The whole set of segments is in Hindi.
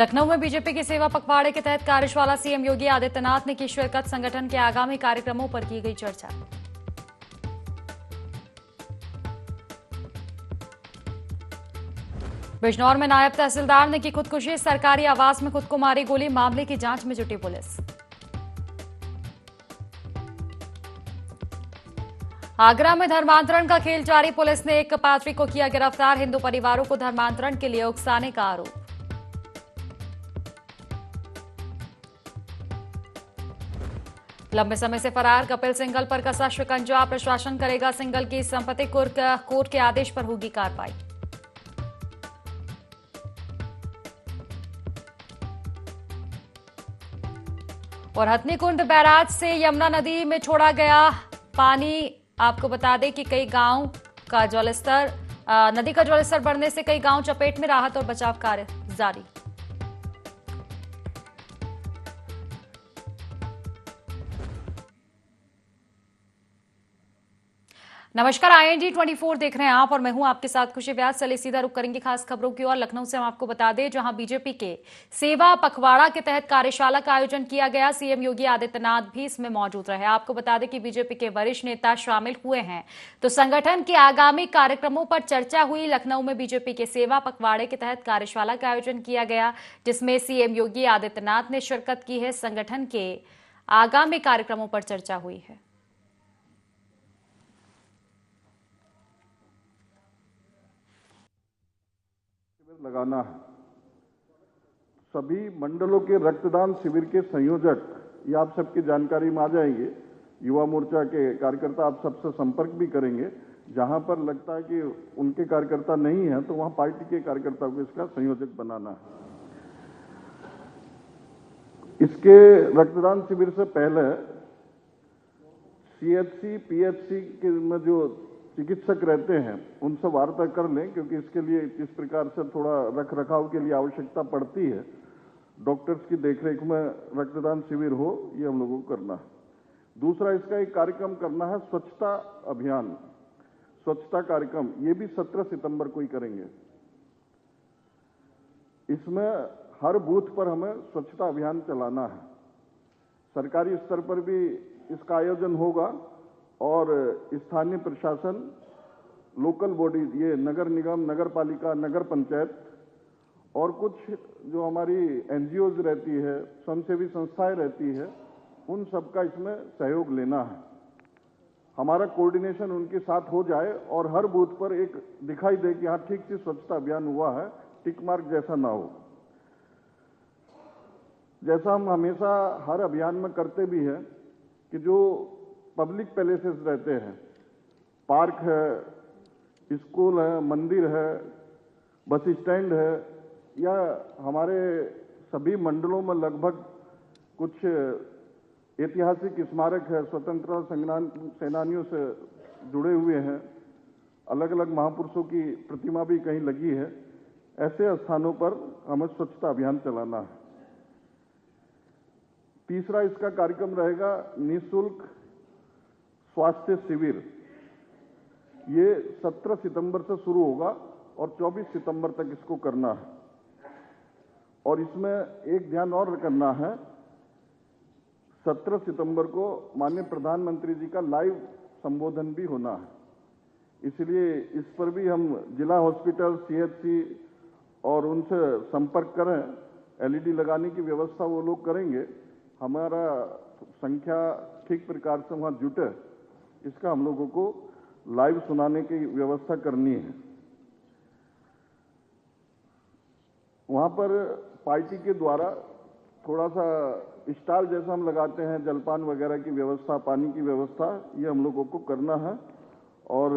लखनऊ में बीजेपी के सेवा पखवाड़े के तहत कार्यशाला सीएम योगी आदित्यनाथ ने की शिरकत। संगठन के आगामी कार्यक्रमों पर की गई चर्चा। बिजनौर में नायब तहसीलदार ने की खुदकुशी। सरकारी आवास में खुद को मारी गोली। मामले की जांच में जुटी पुलिस। आगरा में धर्मांतरण का खेल जारी। पुलिस ने एक पात्री को किया गिरफ्तार। हिंदू परिवारों को धर्मांतरण के लिए उकसाने का आरोप। लंबे समय से फरार कपिल सिंघल पर कसा शिकंजा। प्रशासन करेगा सिंघल की संपत्ति कोर्ट के आदेश पर होगी कार्रवाई। और हथनीकुंड बैराज से यमुना नदी में छोड़ा गया पानी। आपको बता दें कि कई गांव का जलस्तर नदी का जलस्तर बढ़ने से कई गांव चपेट में। राहत और बचाव कार्य जारी। नमस्कार, IND 24 देख रहे हैं आप और मैं हूं आपके साथ खुशी व्यास। चलिए सीधा रुक करेंगे खास खबरों की ओर। लखनऊ से हम आपको बता दें जहां बीजेपी के सेवा पखवाड़ा के तहत कार्यशाला का आयोजन किया गया। सीएम योगी आदित्यनाथ भी इसमें मौजूद रहे। आपको बता दें कि बीजेपी के वरिष्ठ नेता शामिल हुए हैं तो संगठन के आगामी कार्यक्रमों पर चर्चा हुई। लखनऊ में बीजेपी के सेवा पखवाड़े के तहत कार्यशाला का आयोजन किया गया जिसमें सीएम योगी आदित्यनाथ ने शिरकत की है। संगठन के आगामी कार्यक्रमों पर चर्चा हुई है। लगाना है। सभी मंडलों के रक्तदान शिविर के संयोजक ये आप सबकी जानकारी में आ जाएंगे। युवा मोर्चा के कार्यकर्ता आप सबसे संपर्क भी करेंगे। जहां पर लगता है कि उनके कार्यकर्ता नहीं है तो वहां पार्टी के कार्यकर्ताओं को इसका संयोजक बनाना है। इसके रक्तदान शिविर से पहले CHC, PHC के में जो चिकित्सक रहते हैं उनसे वार्ता कर लें, क्योंकि इसके लिए इस प्रकार से थोड़ा रख रखाव के लिए आवश्यकता पड़ती है। डॉक्टर्स की देखरेख में रक्तदान शिविर हो, ये हम लोगों को करना है। दूसरा, इसका एक कार्यक्रम करना है, स्वच्छता अभियान, स्वच्छता कार्यक्रम। ये भी 17 सितंबर को ही करेंगे। इसमें हर बूथ पर हमें स्वच्छता अभियान चलाना है। सरकारी स्तर पर भी इसका आयोजन होगा और स्थानीय प्रशासन, लोकल बॉडी, ये नगर निगम, नगर पालिका, नगर पंचायत और कुछ जो हमारी NGOs रहती है, स्वयंसेवी संस्थाएं रहती है, उन सबका इसमें सहयोग लेना है। हमारा कोऑर्डिनेशन उनके साथ हो जाए और हर बूथ पर एक दिखाई दे कि हाँ ठीक से स्वच्छता अभियान हुआ है, टिक मार्क जैसा ना हो। जैसा हम हमेशा हर अभियान में करते भी हैं कि जो पब्लिक पैलेसेस रहते हैं, पार्क है, स्कूल है, मंदिर है, बस स्टैंड है, या हमारे सभी मंडलों में लगभग कुछ ऐतिहासिक स्मारक है, स्वतंत्रता संग्राम सेनानियों से जुड़े हुए हैं, अलग अलग महापुरुषों की प्रतिमा भी कहीं लगी है। ऐसे स्थानों पर हमें स्वच्छता अभियान चलाना है। तीसरा, इसका कार्यक्रम रहेगा निःशुल्क स्वास्थ्य शिविर। ये 17 सितंबर से शुरू होगा और 24 सितंबर तक इसको करना है। और इसमें एक ध्यान और करना है, 17 सितंबर को माननीय प्रधानमंत्री जी का लाइव संबोधन भी होना है। इसलिए इस पर भी हम जिला हॉस्पिटल, CHC और उनसे संपर्क करें। LED लगाने की व्यवस्था वो लोग करेंगे। हमारा संख्या ठीक प्रकार से वहां जुटे, इसका हम लोगों को लाइव सुनाने की व्यवस्था करनी है। वहां पर पार्टी के द्वारा थोड़ा सा स्टॉल जैसा हम लगाते हैं, जलपान वगैरह की व्यवस्था, पानी की व्यवस्था, ये हम लोगों को करना है। और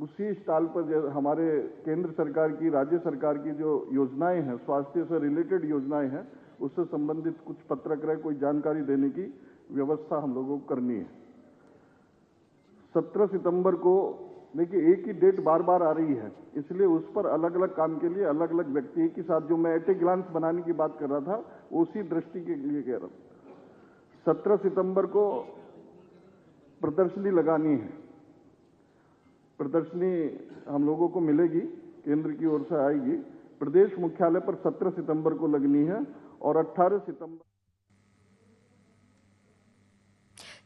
उसी स्टॉल पर हमारे केंद्र सरकार की, राज्य सरकार की जो योजनाएं हैं, स्वास्थ्य से रिलेटेड योजनाएं हैं, उससे संबंधित कुछ पत्रक रहे, कोई जानकारी देने की व्यवस्था हम लोगों को करनी है। 17 सितंबर को देखिए एक ही डेट बार बार आ रही है, इसलिए उस पर अलग अलग काम के लिए अलग अलग व्यक्ति के साथ, जो मैं एट ए ग्लांस बनाने की बात कर रहा था, उसी दृष्टि के लिए कह रहा हूं। 17 सितंबर को प्रदर्शनी लगानी है। प्रदर्शनी हम लोगों को मिलेगी, केंद्र की ओर से आएगी। प्रदेश मुख्यालय पर 17 सितंबर को लगनी है और 18 सितंबर।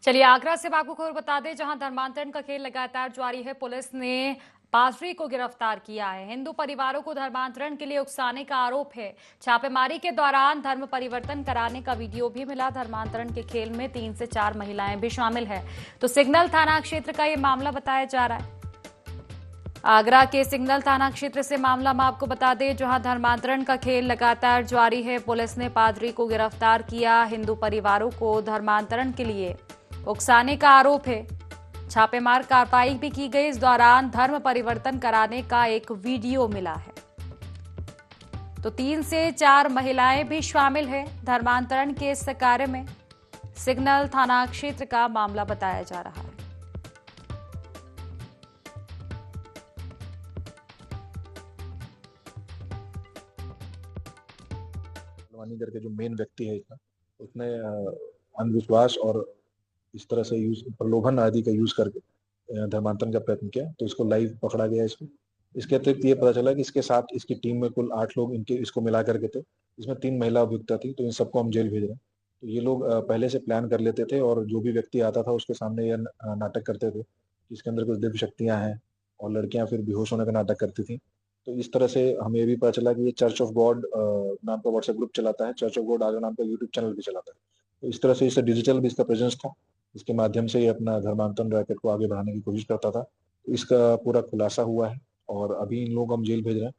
चलिए आगरा से आपको खबर बता दें, जहां धर्मांतरण का खेल लगातार जारी है। पुलिस ने पादरी को गिरफ्तार किया है। हिंदू परिवारों को धर्मांतरण के लिए उकसाने का आरोप है। छापेमारी के दौरान धर्म परिवर्तन कराने का वीडियो भी मिला। धर्मांतरण के खेल में 3 से 4 महिलाएं भी शामिल है। तो सिग्नल थाना क्षेत्र का यह मामला बताया जा रहा है। आगरा के सिग्नल थाना क्षेत्र से मामला हम आपको बता दें, जहां धर्मांतरण का खेल लगातार जारी है। पुलिस ने पादरी को गिरफ्तार किया। हिंदू परिवारों को धर्मांतरण के लिए उकसाने का आरोप है। छापेमार कार्रवाई भी की गई। इस दौरान धर्म परिवर्तन कराने का एक वीडियो मिला है। तो 3 से 4 महिलाएं भी शामिल है धर्मांतरण के इस कार्य में। सिग्नल थाना क्षेत्र का मामला बताया जा रहा है। करके जो मेन व्यक्ति है इसका, उसने अंधविश्वास और इस तरह से प्रलोभन आदि का यूज करके धर्मांतरण का प्रयत्न किया, तो इसको लाइव पकड़ा गया। इसके अतिरिक्त ये पता चला कि इसके साथ इसकी टीम में कुल 8 लोग इसको मिला करके थे। इसमें 3 महिला अभियुक्ता थी। तो इन सबको हम जेल भेज रहे हैं। तो ये लोग पहले से प्लान कर लेते थे और जो भी व्यक्ति आता था उसके सामने यह नाटक करते थे, जिसके अंदर कुछ दिव्य शक्तियां हैं, और लड़कियां फिर बेहोश होने का नाटक करती थी। तो इस तरह से हमें भी पता चला कि ये चर्च ऑफ गॉड नाम का व्हाट्सएप ग्रुप चलाता है। चर्च ऑफ गॉड आगरा नाम का यूट्यूब चैनल भी चलाता है। तो इस तरह से इससे डिजिटल भी इसका प्रेजेंस था। इसके माध्यम से ये अपना धर्मांतरण रैकेट को आगे बढ़ाने की कोशिश करता था। तो इसका पूरा खुलासा हुआ है और अभी इन लोग हम जेल भेज रहे हैं।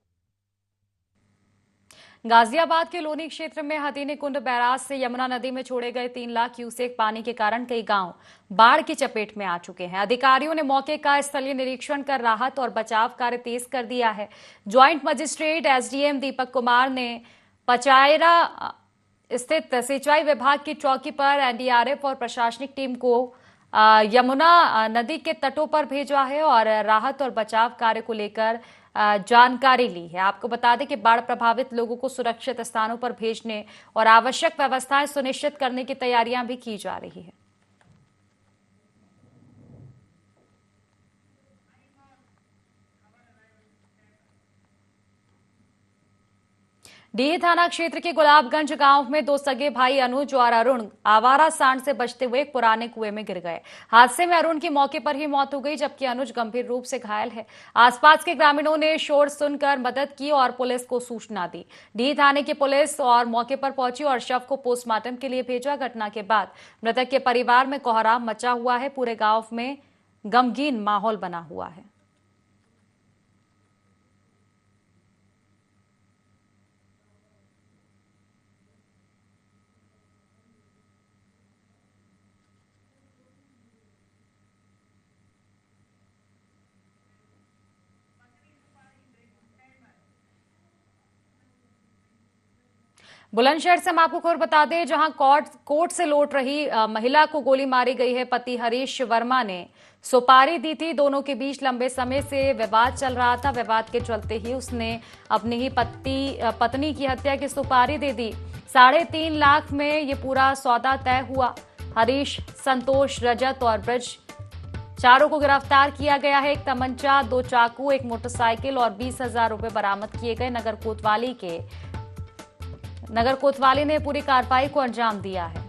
गाजियाबाद के लोनी क्षेत्र में हथीनी कुंड बैराज से यमुना नदी में छोड़े गए 3 लाख क्यूसेक पानी के कारण कई गांव बाढ़ की चपेट में आ चुके हैं। अधिकारियों ने मौके का स्थलीय निरीक्षण कर राहत और बचाव कार्य तेज कर दिया है। Joint magistrate SDM Deepak Kumar ने पचायरा स्थित सिंचाई विभाग की चौकी पर एनडीआरएफ और प्रशासनिक टीम को यमुना नदी के तटों पर भेजा है और राहत और बचाव कार्य को लेकर जानकारी ली है। आपको बता दें कि बाढ़ प्रभावित लोगों को सुरक्षित स्थानों पर भेजने और आवश्यक व्यवस्थाएं सुनिश्चित करने की तैयारियां भी की जा रही है। डीह थाना क्षेत्र के गुलाबगंज गांव में 2 सगे भाई अनुज और अरुण आवारा सांड से बचते हुए एक पुराने कुएं में गिर गए। हादसे में अरुण की मौके पर ही मौत हो गई, जबकि अनुज गंभीर रूप से घायल है। आसपास के ग्रामीणों ने शोर सुनकर मदद की और पुलिस को सूचना दी। डीह थाने की पुलिस और मौके पर पहुंची और शव को पोस्टमार्टम के लिए भेजा। घटना के बाद मृतक के परिवार में कोहराम मचा हुआ है। पूरे गांव में गमगीन माहौल बना हुआ है। बुलंदशहर से हम आपको खबर बता दें, जहां कोर्ट से लौट रही महिला को गोली मारी गई है। पति हरीश वर्मा ने सुपारी दी थी। दोनों के बीच लंबे समय से विवाद चल रहा था। विवाद के चलते ही उसने अपनी ही पत्नी की हत्या की सुपारी दे दी। 3.5 लाख में ये पूरा सौदा तय हुआ। हरीश, संतोष, रजत और ब्रज चारों को गिरफ्तार किया गया है। एक तमंचा, 2 चाकू, एक मोटरसाइकिल और 20,000 रुपए बरामद किए गए। नगर कोतवाली ने पूरी कार्रवाई को अंजाम दिया है।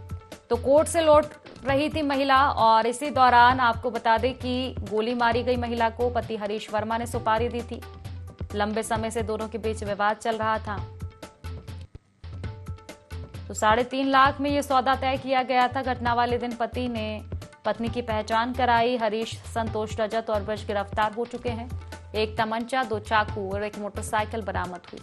तो कोर्ट से लौट रही थी महिला और इसी दौरान आपको बता दें कि गोली मारी गई महिला को। पति हरीश वर्मा ने सुपारी दी थी। लंबे समय से दोनों के बीच विवाद चल रहा था। तो 3.5 लाख में यह सौदा तय किया गया था। घटना वाले दिन पति ने पत्नी की पहचान कराई। हरीश, संतोष, रजत और ब्रज गिरफ्तार हो चुके हैं। एक तमंचा, 2 चाकू और एक मोटरसाइकिल बरामद हुई।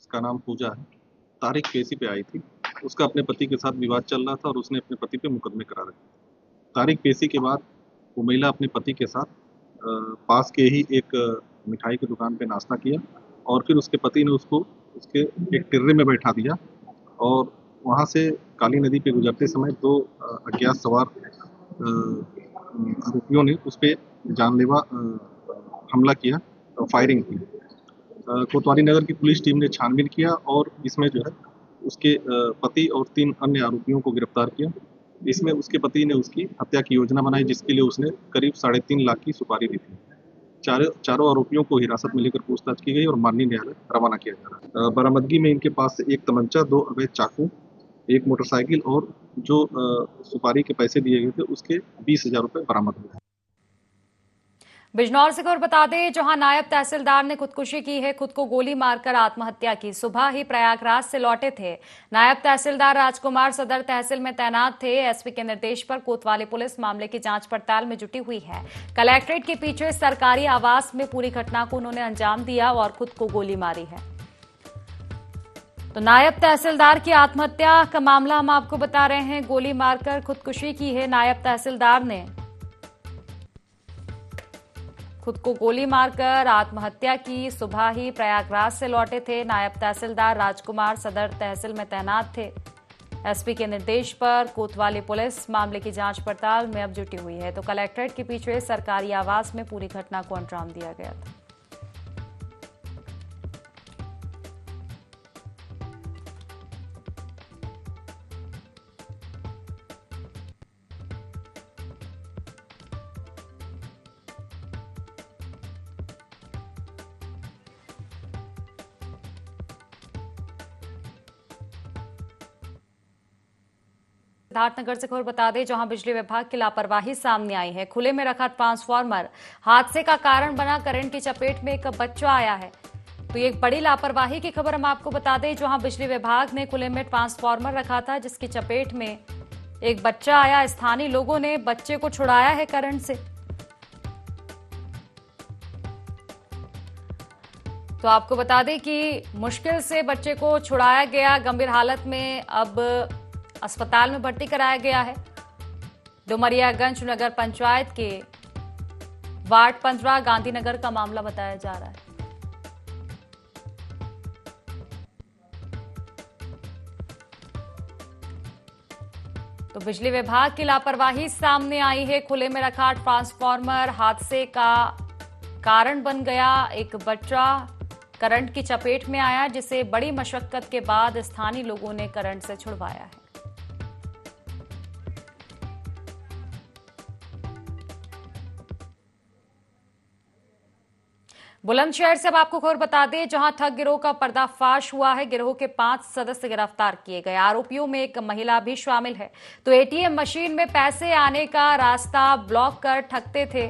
का नाम पूजा है। तारिक पेशी पे आई थी। उसका अपने पति के साथ विवाद चल रहा था और उसने अपने पति पे मुकदमे करा रखे। तारिक पेशी के बाद वो महिला अपने पति के साथ पास के ही एक मिठाई की दुकान पे नाश्ता किया और फिर उसके पति ने उसको उसके एक टिर्रे में बैठा दिया और वहाँ से काली नदी पे गुजरते समय 2 अज्ञात सवार आरोपियों ने उस पर जानलेवा हमला किया और फायरिंग की। कोतवाली नगर की पुलिस टीम ने छानबीन किया और इसमें जो है उसके पति और 3 अन्य आरोपियों को गिरफ्तार किया। इसमें उसके पति ने उसकी हत्या की योजना बनाई, जिसके लिए उसने करीब 3.5 लाख की सुपारी दी थी। चारों आरोपियों को हिरासत में लेकर पूछताछ की गई और माननीय न्यायालय रवाना किया जा रहा है। बरामदगी में इनके पास से 1 तमंचा, 2 अवैध चाकू, 1 मोटरसाइकिल और जो सुपारी के पैसे दिए गए थे उसके 20,000 रुपए बरामद हुए। बिजनौर से खबर बता दें, जहां नायब तहसीलदार ने खुदकुशी की है, खुद को गोली मारकर आत्महत्या की। सुबह ही प्रयागराज से लौटे थे नायब तहसीलदार राजकुमार सदर तहसील में तैनात थे। एसपी के निर्देश पर कोतवाली पुलिस मामले की जांच पड़ताल में जुटी हुई है। कलेक्ट्रेट के पीछे सरकारी आवास में पूरी घटना को उन्होंने अंजाम दिया और खुद को गोली मारी है। तो नायब तहसीलदार की आत्महत्या का मामला हम आपको बता रहे हैं। गोली मारकर खुदकुशी की है नायब तहसीलदार ने, खुद को गोली मारकर आत्महत्या की। सुबह ही प्रयागराज से लौटे थे नायब तहसीलदार राजकुमार सदर तहसील में तैनात थे। एसपी के निर्देश पर कोतवाली पुलिस मामले की जांच पड़ताल में अब जुटी हुई है। तो कलेक्ट्रेट के पीछे सरकारी आवास में पूरी घटना को अंजाम दिया गया था। सिद्धार्थनगर से खबर बता दें, जहां बिजली विभाग की लापरवाही सामने आई है। खुले में रखा ट्रांसफार्मर हादसे का कारण बना। करंट की चपेट में एक बच्चा आया है। तो ये एक बड़ी लापरवाही की खबर हम आपको बता दें, जहां बिजली विभाग ने खुले में ट्रांसफार्मर रखा था, जिसकी चपेट में एक बच्चा आया। स्थानीय लोगों ने बच्चे को छुड़ाया है करंट से। तो आपको बता दें कि मुश्किल से बच्चे को छुड़ाया गया। गंभीर हालत में अब अस्पताल में भर्ती कराया गया है। डुमरियागंज नगर पंचायत के वार्ड 15 गांधीनगर का मामला बताया जा रहा है। तो बिजली विभाग की लापरवाही सामने आई है। खुले में रखा ट्रांसफार्मर हादसे का कारण बन गया। एक बच्चा करंट की चपेट में आया, जिसे बड़ी मशक्कत के बाद स्थानीय लोगों ने करंट से छुड़वाया है। बुलंदशहर से अब आपको खबर बता दें, जहां ठग गिरोह का पर्दाफाश हुआ है। गिरोह के 5 सदस्य गिरफ्तार किए गए। आरोपियों में एक महिला भी शामिल है। तो एटीएम मशीन में पैसे आने का रास्ता ब्लॉक कर ठगते थे।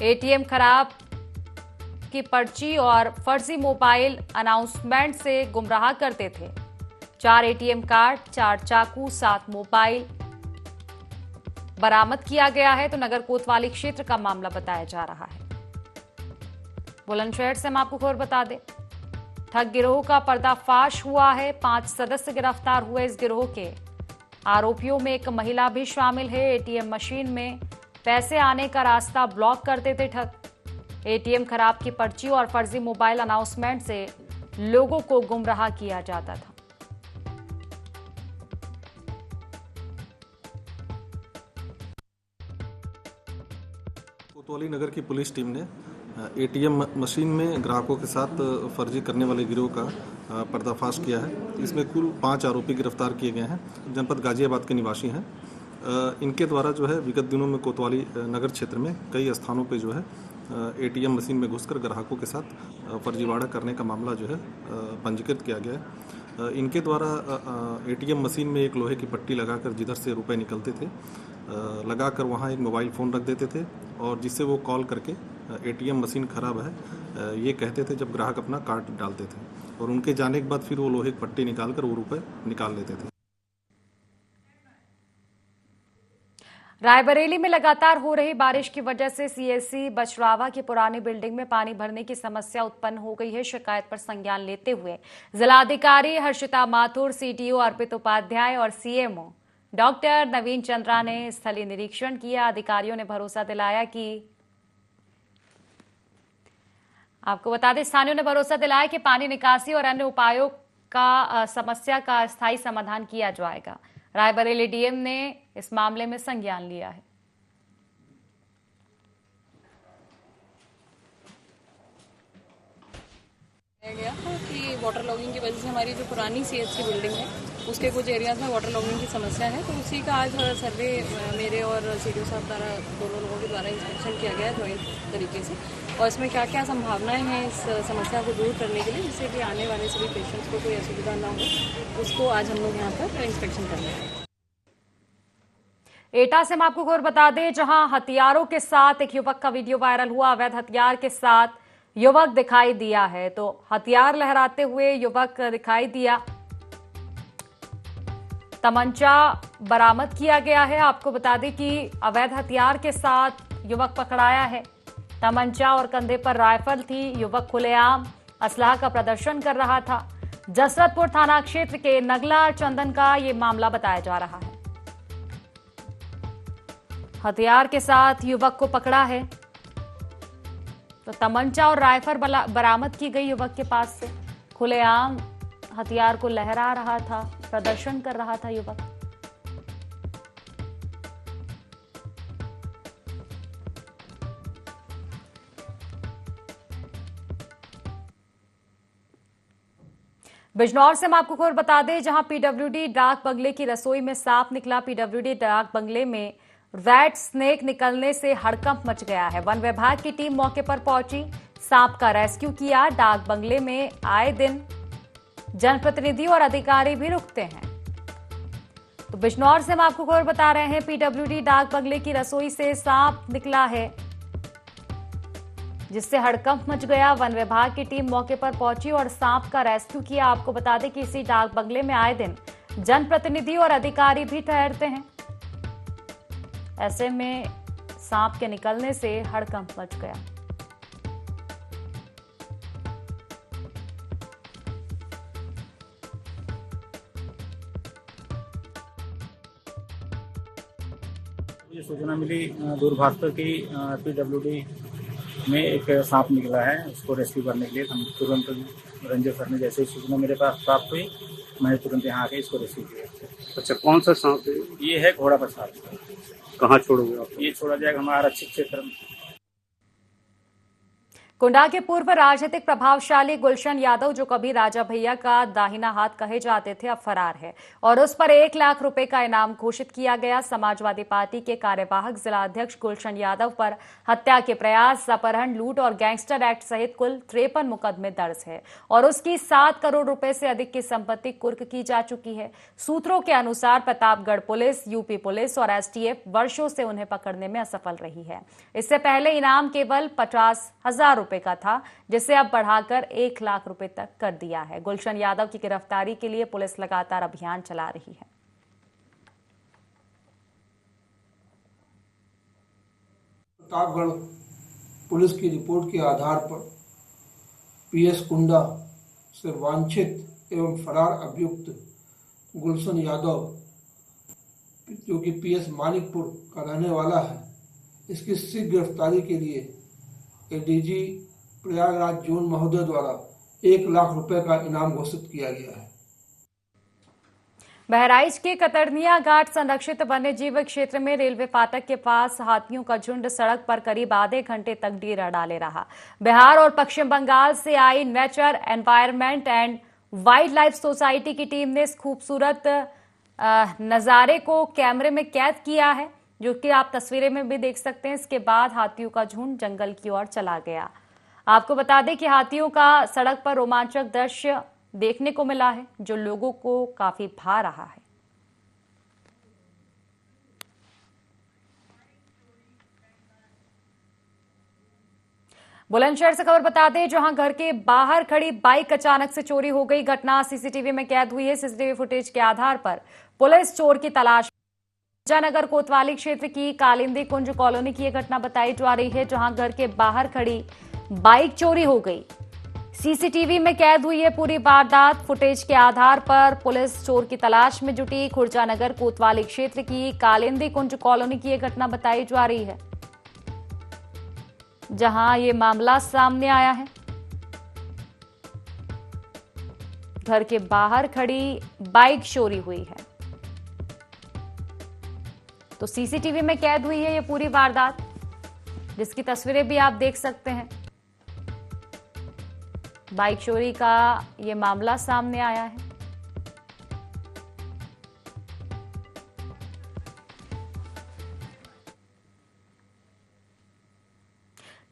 एटीएम खराब की पर्ची और फर्जी मोबाइल अनाउंसमेंट से गुमराह करते थे। 4 एटीएम कार्ड, 4 चाकू, 7 मोबाइल बरामद किया गया है। तो नगर कोतवाली क्षेत्र का मामला बताया जा रहा है। बुलंदशहर से हम आपको खबर बता दें, ठग गिरोह का पर्दाफाश हुआ है। 5 सदस्य गिरफ्तार हुए इस गिरोह के। आरोपियों में एक महिला भी शामिल है। एटीएम मशीन में पैसे आने का रास्ता ब्लॉक करते थे ठग। एटीएम खराब की पर्ची और फर्जी मोबाइल अनाउंसमेंट से लोगों को गुमराह किया जाता था। कोतवाली नगर की पुलिस टीम ने एटीएम मशीन में ग्राहकों के साथ फर्जी करने वाले गिरोह का पर्दाफाश किया है। इसमें कुल 5 आरोपी गिरफ्तार किए गए हैं। जनपद गाजियाबाद के निवासी हैं। इनके द्वारा जो है विगत दिनों में कोतवाली नगर क्षेत्र में कई स्थानों पे जो है एटीएम मशीन में घुसकर ग्राहकों के साथ फर्जीवाड़ा करने का मामला जो है पंजीकृत किया गया है। इनके द्वारा एटीएम मशीन में एक लोहे की पट्टी लगाकर जिधर से रुपए निकलते थे लगाकर वहाँ एक मोबाइल फ़ोन रख देते थे और जिससे वो कॉल करके एटीएम मशीन ख़राब है ये कहते थे जब ग्राहक अपना कार्ड डालते थे, और उनके जाने के बाद फिर वो लोहे की पट्टी निकालकर वो रुपए निकाल लेते थे। रायबरेली में लगातार हो रही बारिश की वजह से सीएससी बछरावा की पुरानी बिल्डिंग में पानी भरने की समस्या उत्पन्न हो गई है। शिकायत पर संज्ञान लेते हुए जिलाधिकारी हर्षिता माथुर, सीटीओ अर्पित उपाध्याय और सीएमओ डॉक्टर नवीन चंद्रा ने स्थलीय निरीक्षण किया। अधिकारियों ने भरोसा दिलाया कि आपको बता दें, स्थानीयों ने भरोसा दिलाया कि पानी निकासी और अन्य उपायों का समस्या का स्थायी समाधान किया जाएगा। रायबरेली डीएम ने इस मामले में संज्ञान लिया है। गया कि वाटर लॉगिंग की वजह से हमारी जो पुरानी CHC बिल्डिंग है उसके कुछ एरियाज में वाटर लॉगिंग की समस्या है, तो उसी का आज सर्वे मेरे और CDO साहब द्वारा दोनों लोगों के द्वारा इंस्पेक्शन किया गया है जॉइंट तरीके से, और इसमें क्या क्या संभावनाएं हैं इस समस्या को दूर करने के लिए, जिससे कि आने वाले सभी पेशेंट्स को कोई असुविधा ना हो, उसको आज हम लोग यहाँ पर इंस्पेक्शन कर रहे हैं। एटा से हम आपको खबर बता दें, जहां हथियारों के साथ एक युवक का वीडियो वायरल हुआ। अवैध हथियार के साथ युवक दिखाई दिया है, तो हथियार लहराते हुए युवक दिखाई दिया। तमंचा बरामद किया गया है। आपको बता दें कि अवैध हथियार के साथ युवक पकड़ाया है। तमंचा और कंधे पर राइफल थी। युवक खुलेआम असलाह का प्रदर्शन कर रहा था। जसरतपुर थाना क्षेत्र के नगला चंदन का ये मामला बताया जा रहा है। हथियार के साथ युवक को पकड़ा है, तो तमंचा और राइफल बरामद की गई युवक के पास से। खुलेआम हथियार को लहरा रहा था, प्रदर्शन कर रहा था युवक। बिजनौर से हम आपको खबर बता दें, जहां PWD डाक बंगले की रसोई में सांप निकला। PWD डाक बंगले में रैट स्नेक निकलने से हड़कंप मच गया है। वन विभाग की टीम मौके पर पहुंची, सांप का रेस्क्यू किया। डाक बंगले में आए दिन जनप्रतिनिधि और अधिकारी भी रुकते हैं। तो बिजनौर से हम आपको खबर बता रहे हैं, PWD डाक बंगले की रसोई से सांप निकला है, जिससे हड़कंप मच गया। वन विभाग की टीम मौके पर पहुंची और सांप का रेस्क्यू किया। आपको बता दें कि इसी डाक बंगले में आए दिन जनप्रतिनिधि और अधिकारी भी ठहरते हैं। ऐसे में सांप के निकलने से हड़कंप मच गया। ये सूचना मिली दूरभाष पर कि PWD में एक सांप निकला है, उसको रेस्क्यू करने के लिए हम तुरंत रंजन सर ने जैसे ही सूचना मेरे पास प्राप्त हुई, मैंने तुरंत यहाँ आके इसको रेस्क्यू किया। अच्छा, कौन सा सांप है? ये है घोड़ा का सांप। कहाँ छोड़ोगे आप? ये छोड़ा जाएगा हमारा आरक्षित क्षेत्र में। कुंडा के पूर्व राजनीतिक प्रभावशाली गुलशन यादव, जो कभी राजा भैया का दाहिना हाथ कहे जाते थे, अब फरार है और उस पर 1 लाख रुपए का इनाम घोषित किया गया। समाजवादी पार्टी के कार्यवाहक जिला अध्यक्ष गुलशन यादव पर हत्या के प्रयास, अपहरण, लूट और गैंगस्टर एक्ट सहित कुल 53 मुकदमे दर्ज है और उसकी 7 करोड़ रुपए से अधिक की संपत्ति कुर्क की जा चुकी है। सूत्रों के अनुसार प्रतापगढ़ पुलिस, यूपी पुलिस और STF वर्षों से उन्हें पकड़ने में असफल रही है। इससे पहले इनाम केवल 50,000 रुपए का था, जिसे अब बढ़ाकर 1 लाख रुपए तक कर दिया है। गुलशन यादव की गिरफ्तारी के लिए पुलिस लगातार अभियान चला रही है। प्रतापगढ़ पुलिस की रिपोर्ट के आधार पर PS कुंडा से वांछित एवं फरार अभियुक्त गुलशन यादव, जो कि PS मानिकपुर का रहने वाला है, इसकी शीघ्र गिरफ्तारी के लिए ADG प्रयागराज जोन महोदय द्वारा 1 लाख रुपए का इनाम घोषित किया गया है। बहराइच के कतरनिया घाट संरक्षित वन्यजीव क्षेत्र में रेलवे फाटक के पास हाथियों का झुंड सड़क पर करीब आधे घंटे तक डेरा डाले रहा। बिहार और पश्चिम बंगाल से आई nature, environment and wildlife society की टीम ने इस खूबसूरत नजारे को कैमरे में कैद किया है, जो कि आप तस्वीरें में भी देख सकते हैं। इसके बाद हाथियों का झुंड जंगल की ओर चला गया। आपको बता दें कि हाथियों का सड़क पर रोमांचक दृश्य देखने को मिला है, जो लोगों को काफी भा रहा है। बुलंदशहर से खबर बता दें, जहां घर के बाहर खड़ी बाइक अचानक से चोरी हो गई। घटना CCTV में कैद हुई है। CCTV फुटेज के आधार पर पुलिस चोर की तलाश। नगर कोतवाली क्षेत्र की कालिंदी कुंज कॉलोनी की यह घटना बताई जा रही है, जहां घर के बाहर खड़ी बाइक चोरी हो गई। CCTV में कैद हुई है पूरी वारदात। फुटेज के आधार पर पुलिस चोर की तलाश में जुटी। खुर्जा नगर कोतवाली क्षेत्र की कालिंदी कुंज कॉलोनी की यह घटना बताई जा रही है, जहां ये मामला सामने आया है। घर के बाहर खड़ी बाइक चोरी हुई है, तो CCTV में कैद हुई है ये पूरी वारदात, जिसकी तस्वीरें भी आप देख सकते हैं। बाइक चोरी का ये मामला सामने आया है।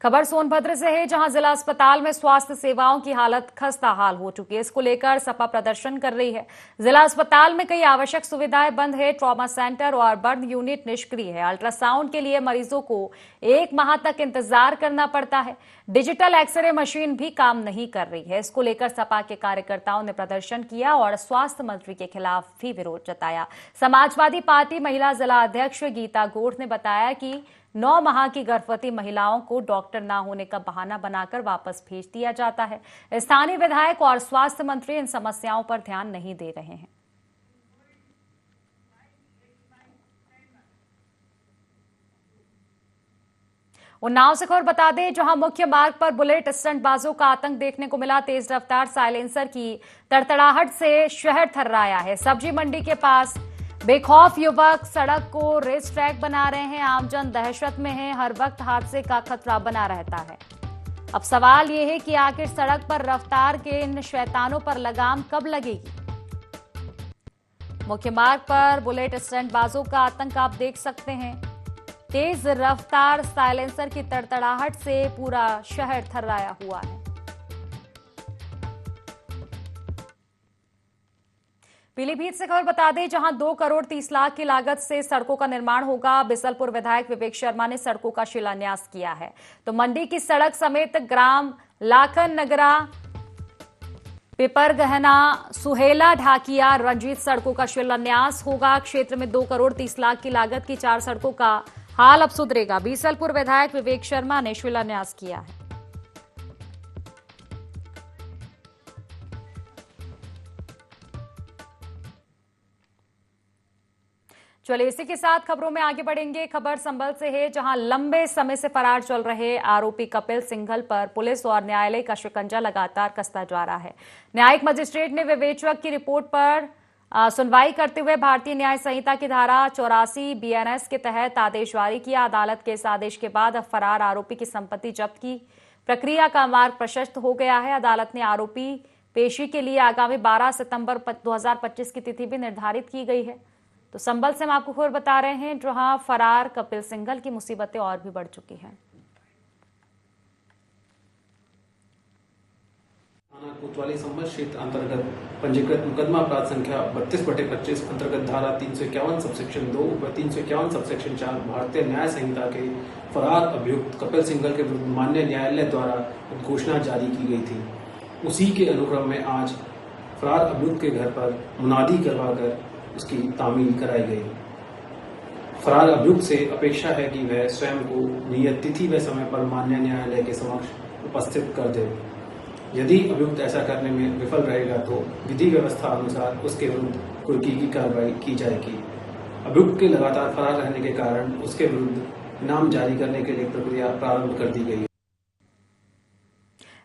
खबर सोनभद्र से है, जहां जिला अस्पताल में स्वास्थ्य सेवाओं की हालत खस्ता हाल हो चुकी है। इसको लेकर सपा प्रदर्शन कर रही है। जिला अस्पताल में कई आवश्यक सुविधाएं बंद है। ट्रॉमा सेंटर और बर्न यूनिट निष्क्रिय है। अल्ट्रासाउंड के लिए मरीजों को 1 माह तक इंतजार करना पड़ता है। डिजिटल एक्सरे मशीन भी काम नहीं कर रही है। इसको लेकर सपा के कार्यकर्ताओं ने प्रदर्शन किया और स्वास्थ्य मंत्री के खिलाफ भी विरोध जताया। समाजवादी पार्टी महिला जिला अध्यक्ष गीता गोठ ने बताया कि 9 माह की गर्भवती महिलाओं को डॉक्टर न होने का बहाना बनाकर वापस भेज दिया जाता है। स्थानीय विधायक और स्वास्थ्य मंत्री इन समस्याओं पर ध्यान नहीं दे रहे हैं। उन्नाव से खबर बता दें, जहां मुख्य मार्ग पर बुलेट स्टंटबाजों का आतंक देखने को मिला। तेज रफ्तार साइलेंसर की तड़तड़ाहट से शहर थर्राया है। सब्जी मंडी के पास बेखौफ युवक सड़क को रेस ट्रैक बना रहे हैं। आमजन दहशत में है। हर वक्त हादसे का खतरा बना रहता है। अब सवाल यह है कि आखिर सड़क पर रफ्तार के इन शैतानों पर लगाम कब लगेगी। मुख्य मार्ग पर बुलेट स्टंटबाजों का आतंक आप देख सकते हैं। तेज रफ्तार साइलेंसर की तड़तड़ाहट से पूरा शहर थर्राया हुआ है। पीलीभीत से खबर बता दें, जहां 2 करोड़ 30 लाख की लागत से सड़कों का निर्माण होगा। बिसलपुर विधायक विवेक शर्मा ने सड़कों का शिलान्यास किया है। तो मंडी की सड़क समेत ग्राम लाखन नगरा, पिपर गहना, सुहेला ढाकिया, रंजीत सड़कों का शिलान्यास होगा। क्षेत्र में 2 करोड़ 30 लाख की लागत की 4 सड़कों का हाल अब सुधरेगा। बिसलपुर विधायक विवेक शर्मा ने शिलान्यास किया है। चलिए इसी के साथ खबरों में आगे बढ़ेंगे। खबर संभल से है, जहां लंबे समय से फरार चल रहे आरोपी कपिल सिंघल पर पुलिस और न्यायालय का शिकंजा लगातार कसता जा रहा है। न्यायिक मजिस्ट्रेट ने विवेचक की रिपोर्ट पर सुनवाई करते हुए भारतीय न्याय संहिता की धारा 84 BNS के तहत आदेश जारी किया। अदालत के इस आदेश के बाद अब फरार आरोपी की संपत्ति जब्त की प्रक्रिया का मार्ग प्रशस्त हो गया है। अदालत ने आरोपी पेशी के लिए आगामी 12 सितंबर 2025 की तिथि भी निर्धारित की गई है। तो संभल से हम आपको खबर बता रहे हैं, जहां फरार कपिल सिंघल की मुसीबतें और भी बढ़ चुकी हैं। थाना कोतवाली संबल क्षेत्र अंतर्गत पंजीकृत मुकदमा अपराध संख्या 32/25 अंतर्गत धारा 351 सबसेक्शन 2 व 351 सबसेक्शन 4 भारतीय न्याय संहिता के फरार अभियुक्त कपिल सिंघल के विरुद्ध माननीय न्यायालय द्वारा घोषणा जारी की गई थी। उसी के अनुक्रम में आज फरार अभियुक्त के घर पर मुनादी करवाकर उसकी तामील कराई गई। फरार अभियुक्त से अपेक्षा है कि वह स्वयं को नियत तिथि व समय पर माननीय न्यायालय के समक्ष उपस्थित कर दे। यदि अभियुक्त ऐसा करने में विफल रहेगा तो विधि व्यवस्था अनुसार उसके विरुद्ध कुर्की की कार्रवाई की जाएगी। अभियुक्त के लगातार फरार रहने के कारण उसके विरुद्ध इनाम जारी करने के लिए प्रक्रिया प्रारंभ कर दी गई है।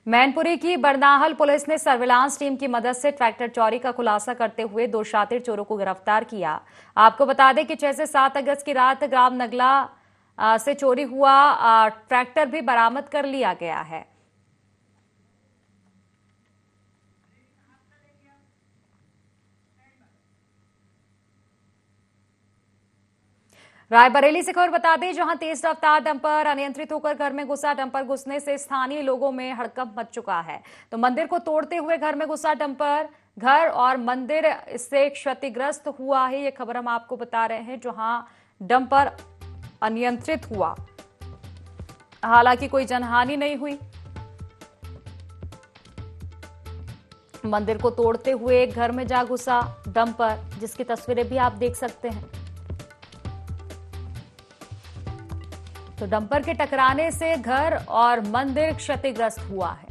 मैनपुरी की बरनाहल पुलिस ने सर्विलांस टीम की मदद से ट्रैक्टर चोरी का खुलासा करते हुए 2 शातिर चोरों को गिरफ्तार किया। आपको बता दें कि 6 से 7 अगस्त की रात ग्राम नगला से चोरी हुआ ट्रैक्टर भी बरामद कर लिया गया है। रायबरेली से खबर बता दें, जहां तेज रफ्तार डंपर अनियंत्रित होकर घर में घुसा। डंपर घुसने से स्थानीय लोगों में हड़कंप मच चुका है। तो मंदिर को तोड़ते हुए घर में घुसा डंपर, घर और मंदिर इससे क्षतिग्रस्त हुआ है। ये खबर हम आपको बता रहे हैं, जहां डंपर अनियंत्रित हुआ। हालांकि कोई जनहानि नहीं हुई। मंदिर को तोड़ते हुए घर में जा घुसा डंपर, जिसकी तस्वीरें भी आप देख सकते हैं। तो डंपर के टकराने से घर और मंदिर क्षतिग्रस्त हुआ है।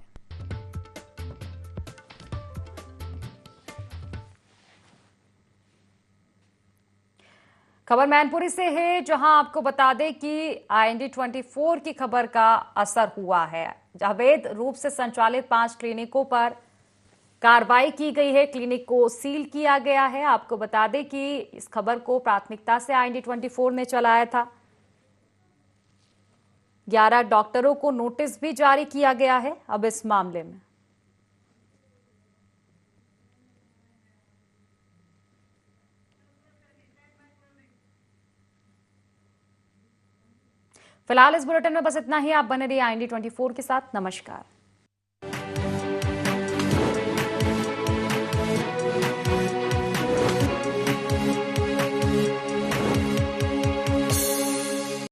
खबर मैनपुरी से है, जहां आपको बता दें कि IND 24 की खबर का असर हुआ है। अवैध रूप से संचालित 5 क्लिनिकों पर कार्रवाई की गई है। क्लिनिक को सील किया गया है। आपको बता दें कि इस खबर को प्राथमिकता से IND 24 ने चलाया था। 11 डॉक्टरों को नोटिस भी जारी किया गया है अब इस मामले में। फिलहाल इस बुलेटिन में बस इतना ही। आप बने रहिए IND 24 के साथ। नमस्कार।